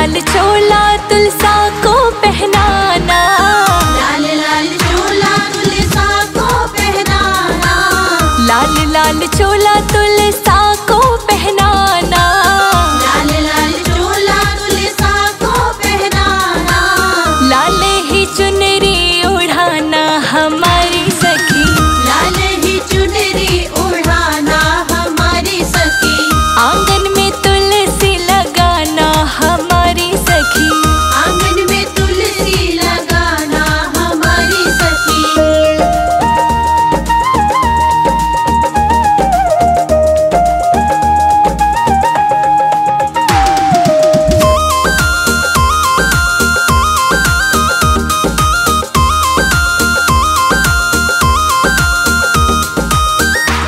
लाल चोला तुलसा को पहनाना, लाल लाल चोला तुलसा को पहनाना, लाल लाल चोला तुलसा को पहनाना, लाल लाल चोला तुलसा को पहनाना, लाल ही चुनरी उड़ाना हमारी सखी, लाल ही चुनरी उड़ाना हमारी सखी, आंगन में तुलसी लगाना हमारी सखी, आंगन में तुलसी लगाना हमारी सखी।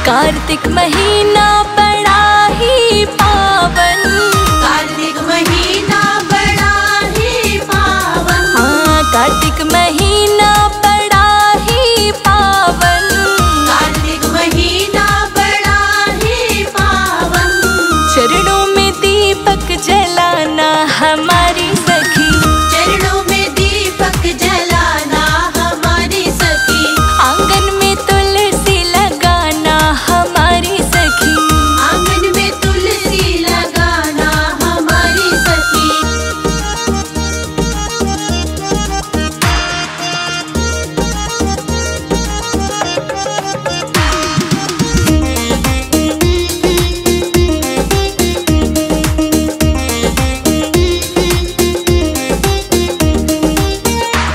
कार्तिक महीना बड़ा ही पावन, कार्तिक महीना बड़ा ही पावन, हाँ कार्तिक महीना बड़ा ही पावन, कार्तिक महीना बड़ा ही पावन, चरणों में दीपक जलाना हमारी सखी, चरणों में दीपक जलाना हमारी सखी, आंगन में तुलसी लगाना हमारी सखी, आंगन में तुलसी लगाना हमारी सखी।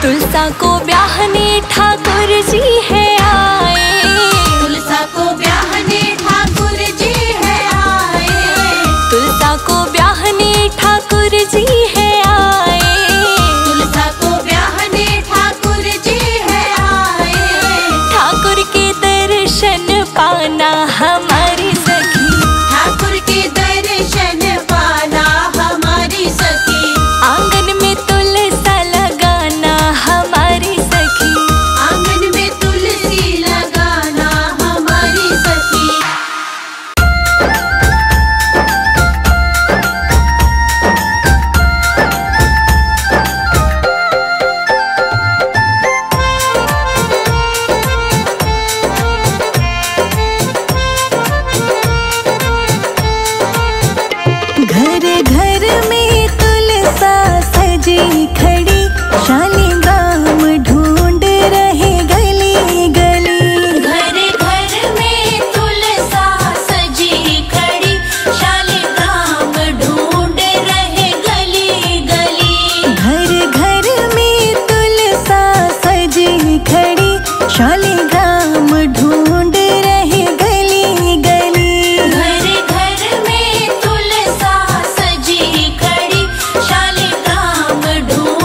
तुलसा को ब्याहने ठाकुर जी है आए, तुलसा को ब्याहने ठाकुर जी है आए, तुलसा को ब्याहने ठाकुर जी है आए, तुलसा को ब्याहने ठाकुर जी है आए, ठाकुर के दर्शन पाना हमारी सखी, ठाकुर के दर्शन पाना हमारी सखी, आंगन में तुलसा लगाना हमारी सखी, आंगन में तुलसी लगाना हमारी सखी। घर घर में तुलसा सजी खड़ी, शालिग्राम ढूंढ रहे गली गली, घर घर में तुलसा सजी खड़ी, शालिग्राम ढूंढ रहे गली गली, घर घर में तुलसा सजी खड़ी, शालिग्राम ढूंढ रहे गली गली, घर घर में तुलसा सजी खड़ी, शालिग्राम ढूंढ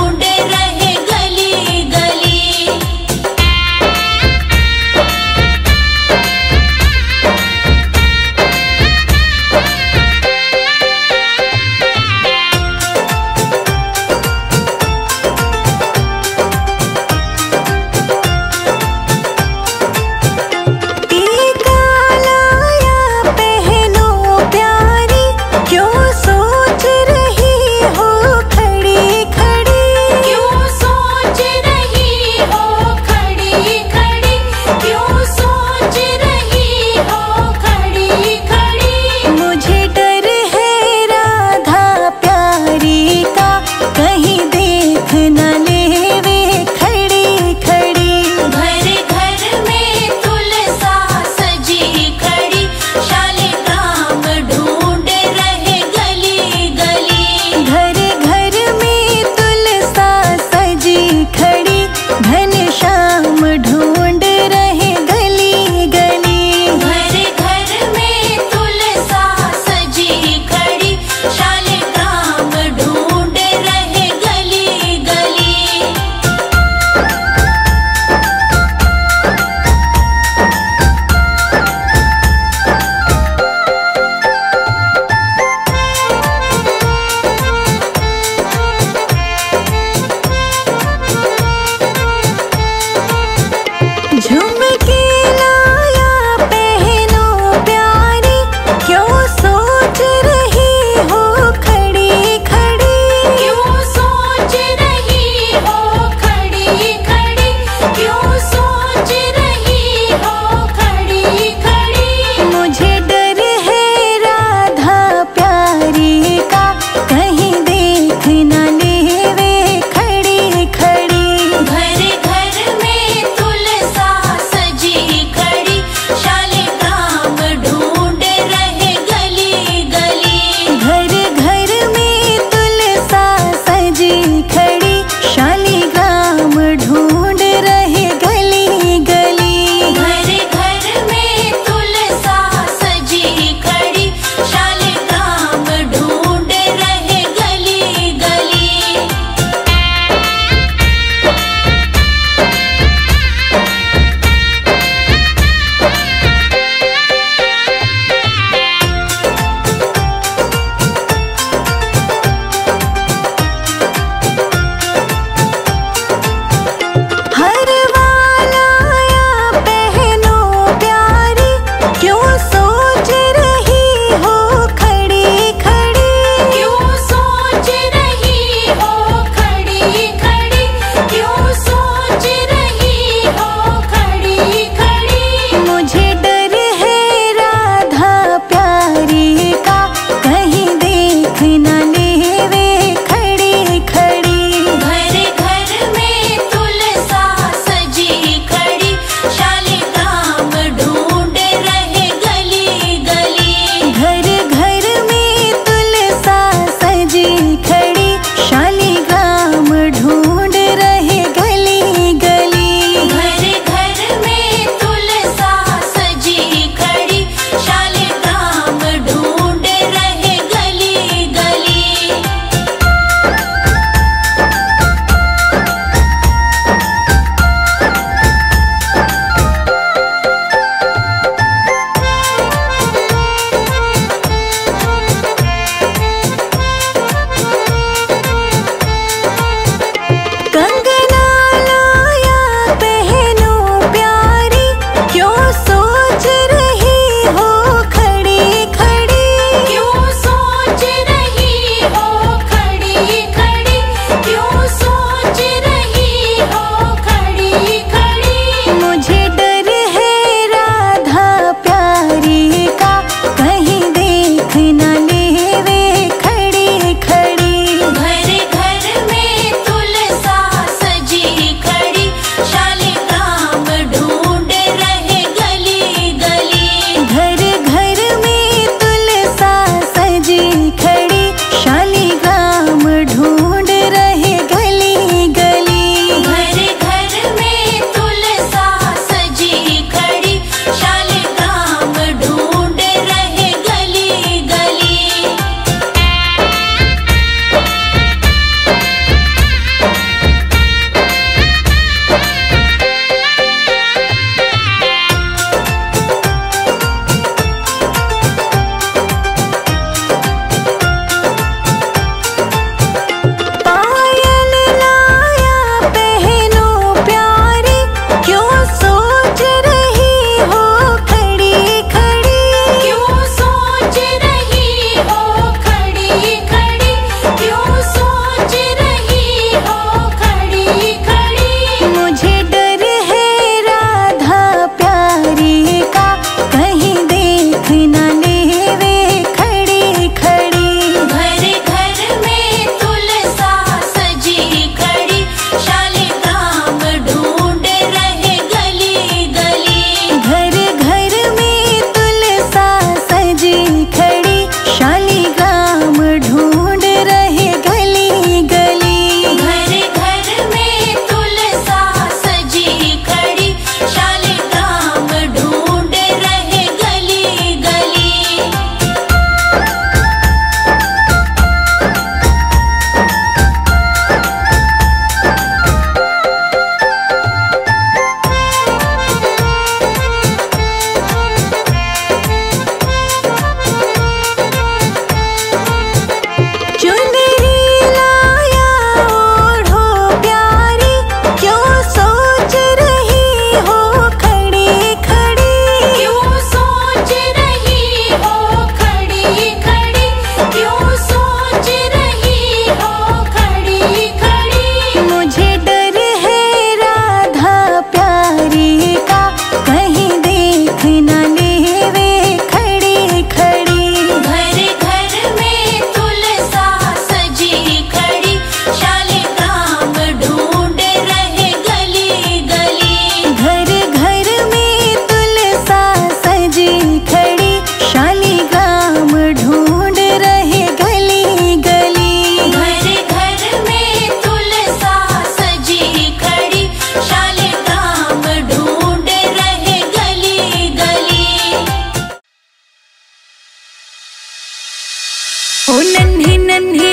ओ नन्हे नन्हे,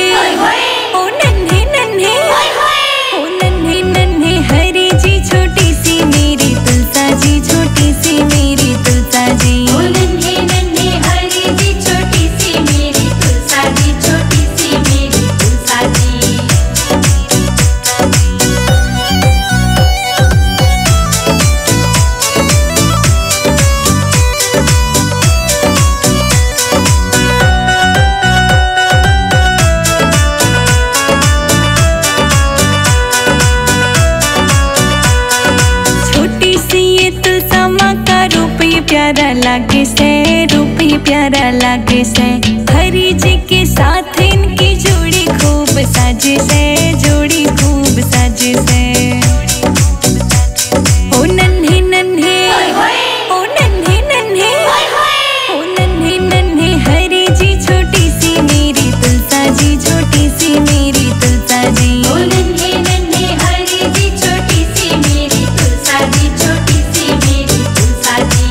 ओ नन्हे नन्हे, ओ नन्हे नन्हे हरी जी छोटी सी मेरी तुलसा जी, छोटी सी मेरी तुलसा जी। ओ नन्हे नन्हे हरी जी छोटी सी मेरी तुलसा जी, छोटी सी मेरी तुलसा जी। प्यारा लागे से, रूप ही प्यारा लागे से, हरी जी के साथ इनकी जोड़ी खूब साजे से, जोड़ी खूब साजे से। ओ नन्हे नन्हे, ओ नन्हे नन्हे, ओ नन्हे नन्हे हरी जी छोटी सी मेरी तुलसा जी, छोटी सी मेरी तुलसा जी। ओ नन्हे नन्हे हरी जी छोटी सी मेरी तुलसा जी, छोटी सी मेरी तुलसा जी।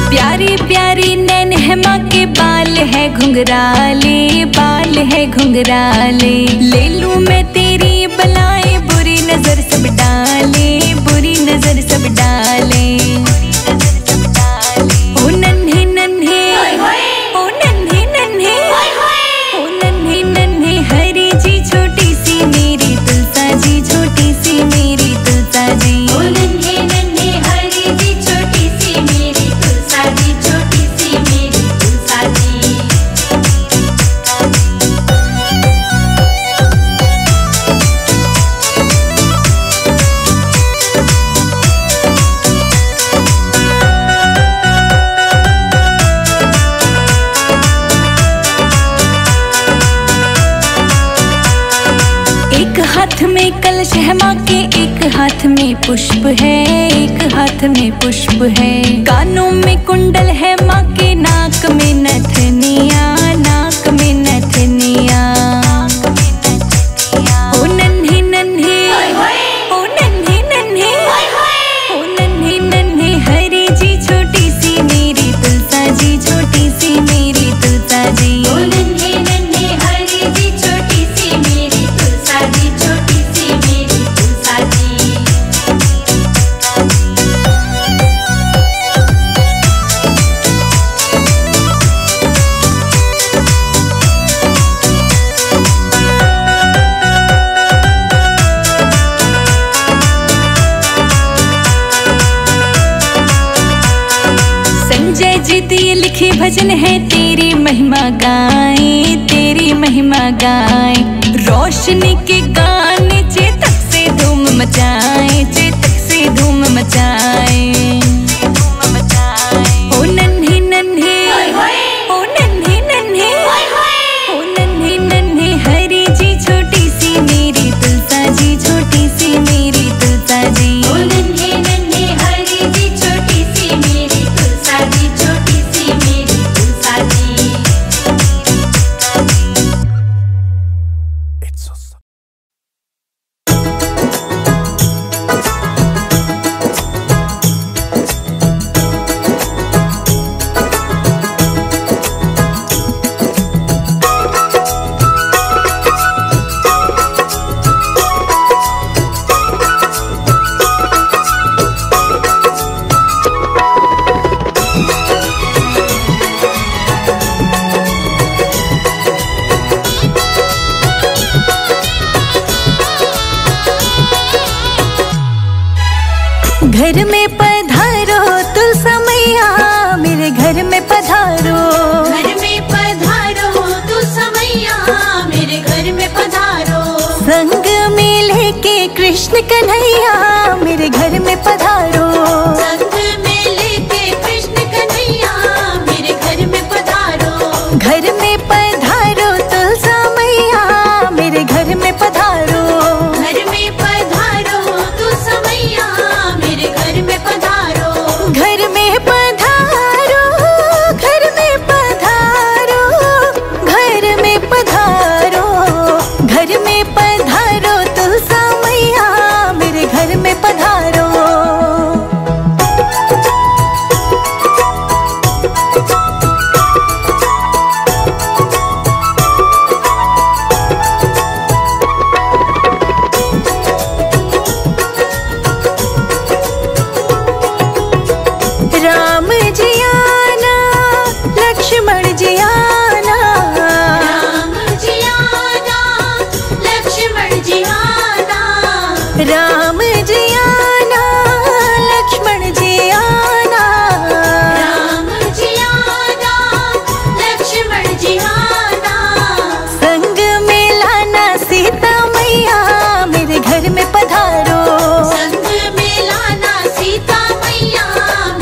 प्यारी प्यारी नैन है माँ के बाल है घुंघराले, बाल है घुंघराले। ले लूं मैं तेरी बलाए, बुरी नजर सब डाले, बुरी नजर सब डाले। ओ नन्हे नन्हे, ओ नन्हे नन्हे, ओ नन्हे नन्हे हरी जी छोटी सी मेरी तुलसा जी, छोटी सी मेरी तुलसा जी। ओ नन्हे नन्हे हरी जी छोटी सी मेरी तुलसा जी, छोटी सी मेरी तुलसा जी। एक हाथ में कलश है माँ के, एक हाथ में पुष्प है, एक हाथ में पुष्प है। कानों में कुंडल है माँ के, नाक में नथनिया, नाक में नथनिया। ओ नन्हे नन्हे, ओ नन्हे नन्हे, ओ नन्हे नन्हे हरी जी छोटी सी मेरी तुलसा जी, छोटी सी मेरी तुलसा जी। ओ नन्हे नन्हे हरी जी छोटी सी मेरी तुलसा जी, छोटी सी मेरी तुलसा जी। संजय जी दिए लिखे भजन है, तेरी महिमा गाएं, तेरी महिमा गाएं। रोशनी के गाने चेतक से धूम मचाएं, चेतक से धूम मचाएं। ओ नन्हे नन्हे, ओ नन्हे नन्हे, ओ नन्हे नन्हे हरी जी छोटी सी मेरी तुलसा जी, छोटी सी मेरी तुलसा जी। ओ नन्हे नन्हे हरी जी छोटी सी मेरी तुलसा जी, छोटी सी मेरी तुलसा जी। घर में पधारो तुलसा मैया, मेरे घर में पधारो। घर में पधारो तुलसा मैया, मेरे घर में पधारो। संग में लेके कृष्ण कन्हैया, मेरे घर में पधारो। संग में लेके कृष्ण कन्हैया, मेरे घर में पधारो। घर में पधारो तुलसा मैया, मेरे घर में पधारो। घर में पधारो तुलसा मैया, मेरे घर में पधारो। घर में पधारो जी आना, लक्ष्मण जी आना, राम जी आना, लक्ष्मण जी आना, संग में लाना सीता मैया मेरे घर में पधारो, संग में लाना सीता मैया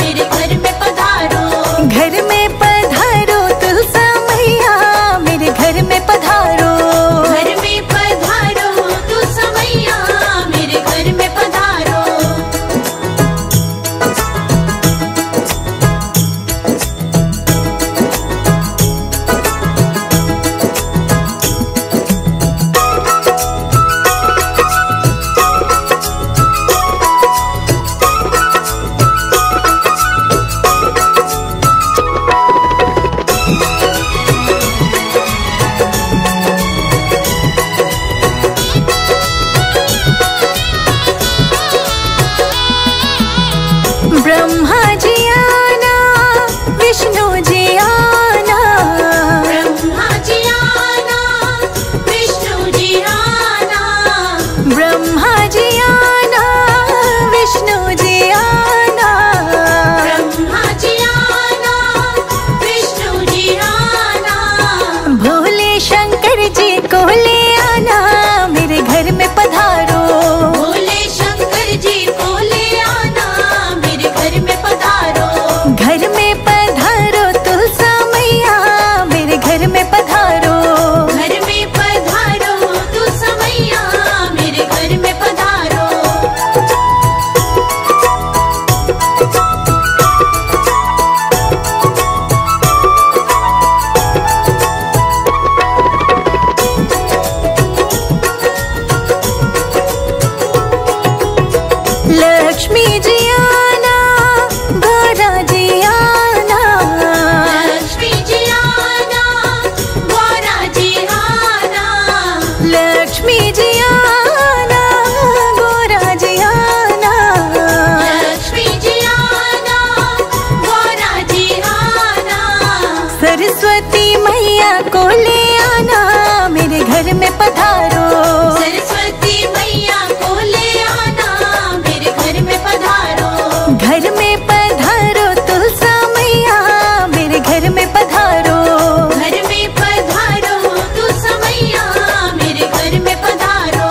मेरे घर में पधारो, घर में पधारो तुलसा मैया मेरे घर में पधारो, घर में पधारो तुलसा मैया मेरे घर में पधारो। ब्रह्मा जी आना, विष्णु जी आना, ब्रह्मा जी आना, विष्णु जी आना, ब्रह्मा जी आना, विष्णु जी आना, ब्रह्मा जी आना, विष्णु जी आना, भोले शंकर जी को ले आना मेरे घर में पधारो, भोले शंकर जी को ले आना मेरे घर में पधारो, घर में पधारो तुलसा मैया मेरे घर में पधारो, घर में पधारो तुलसा मैया मेरे घर में पधारो। लक्ष्मी जी आना, गौरा जी आना, लक्ष्मी जी आना, गौरा जी आना, लक्ष्मी जी आना, गौरा जी आना, लक्ष्मी जी आना, गौरा जी आना, सरस्वती मैया को ले आना मेरे घर में पधारो, सरस्वती मैया को ले आना मेरे घर में पधारो, घर में पधारो तुलसा मैया मेरे घर में पधारो, घर में पधारो तुलसा मैया मेरे घर में पधारो।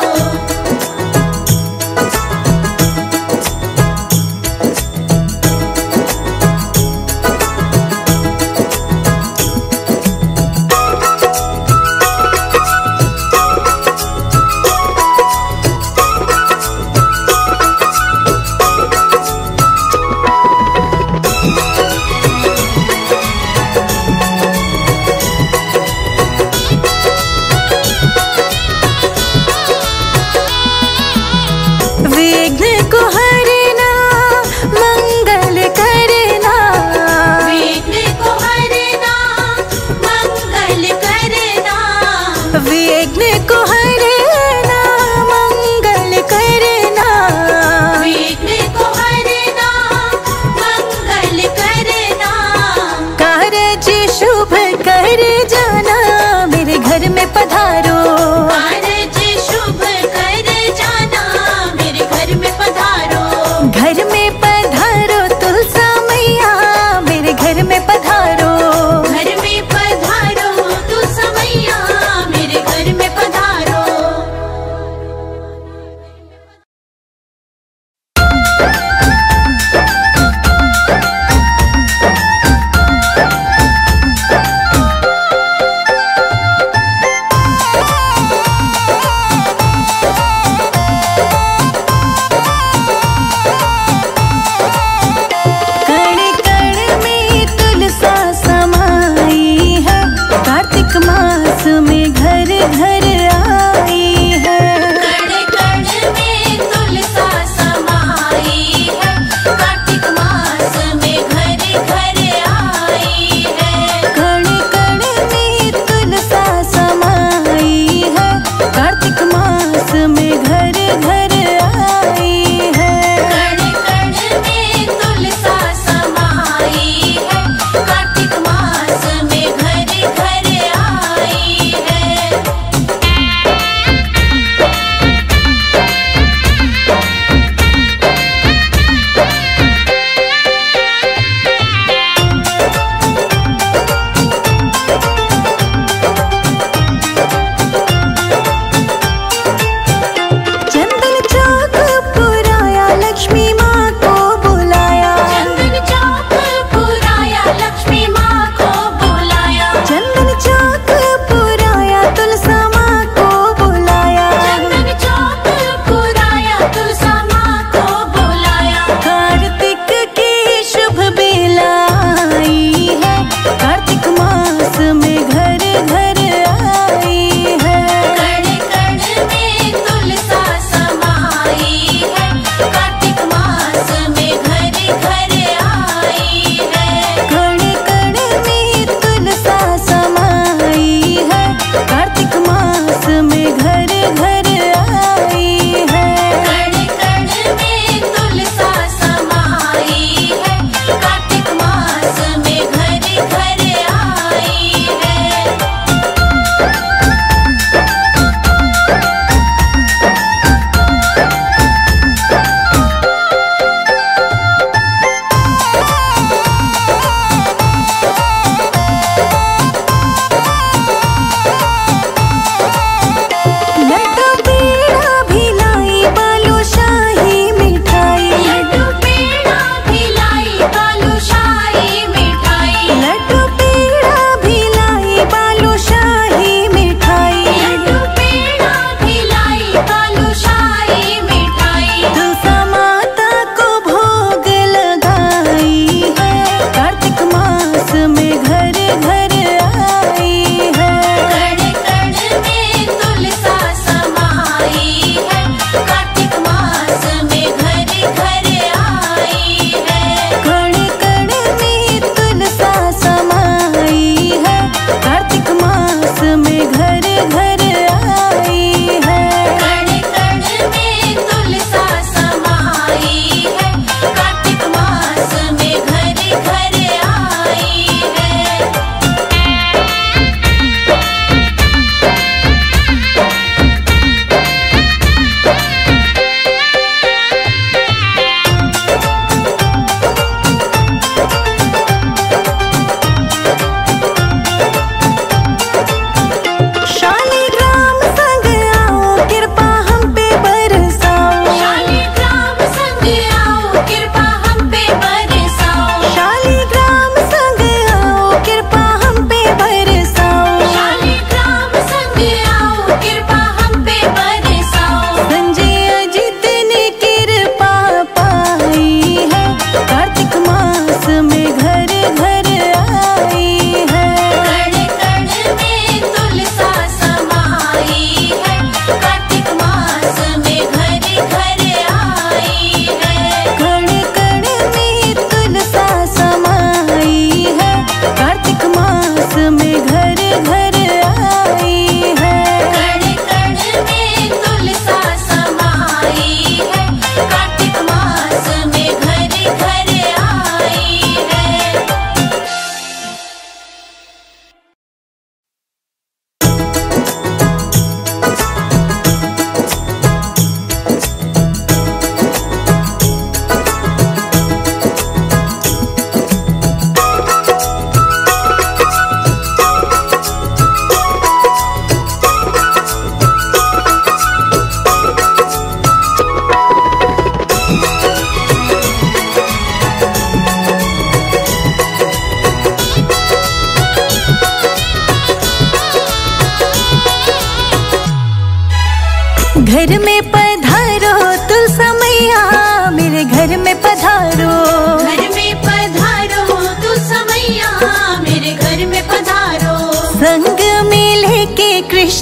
विघ्न को हरना, मंगल करना, विघ्न को हरना, मंगल करना, विघ्न को हरना, मंगल करना, विघ्न को हरना, मंगल करना, कारज शुभ कर जाना मेरे घर में पधारो, कारज शुभ कर जाना मेरे घर में पधारो, घर में पधारो तुलसा मैया मेरे घर में पधारो, घर में पधारो तुलसा मैया मेरे घर में पधारो। कण कण में तुलसा समाई है, कार्तिक मास में घर घर आई है, कण कण में तुलसा समाई है,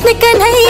कृष्ण कन्हैया